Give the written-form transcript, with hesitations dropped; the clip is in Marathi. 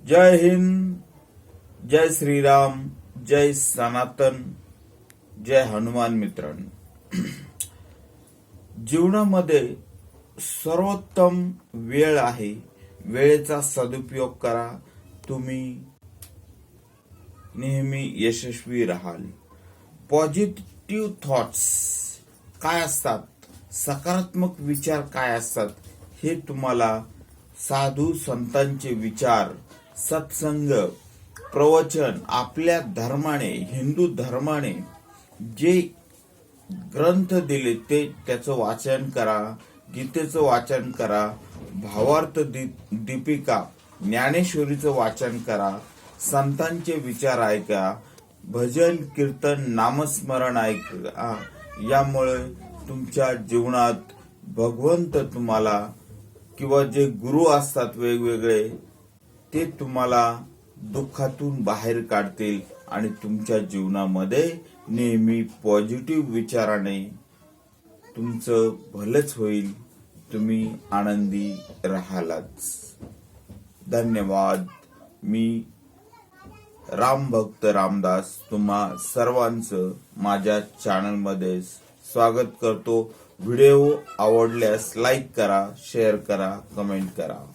जय हिंद, जय श्रीराम, जय सनातन, जय हनुमान. मित्रांनो, जीवनामध्ये सर्वोत्तम वेळ आहे. वेळेचा सदुपयोग करा. तुम्ही नेहमी यशस्वी राहाल. पॉझिटिव्ह थॉट्स काय असतात, सकारात्मक विचार काय असतात हे तुम्हाला साधू संतांचे विचार, सत्संग, प्रवचन, आपल्या धर्माने, हिंदू धर्माने जे ग्रंथ दिले ते त्याचं वाचन करा. गीतेचं वाचन करा. भावार्थ दीपिका, ज्ञानेश्वरीचं वाचन करा. संतांचे विचार ऐका. भजन, कीर्तन, नामस्मरण ऐका. यामुळे तुमच्या जीवनात भगवंत तुम्हाला किंवा जे गुरु असतात वेगवेगळे ते तुम्हाला दुःखातून बाहेर काढतील आणि तुमच्या जीवनामध्ये नेहमी पॉझिटिव्ह विचाराने तुमचं भलंच होईल. तुम्ही आनंदी राहालच. धन्यवाद. मी रामभक्त रामदास तुम्हा सर्वांचं माझ्या चॅनलमध्ये स्वागत करतो. व्हिडिओ आवडल्यास लाईक करा, शेअर करा, कमेंट करा.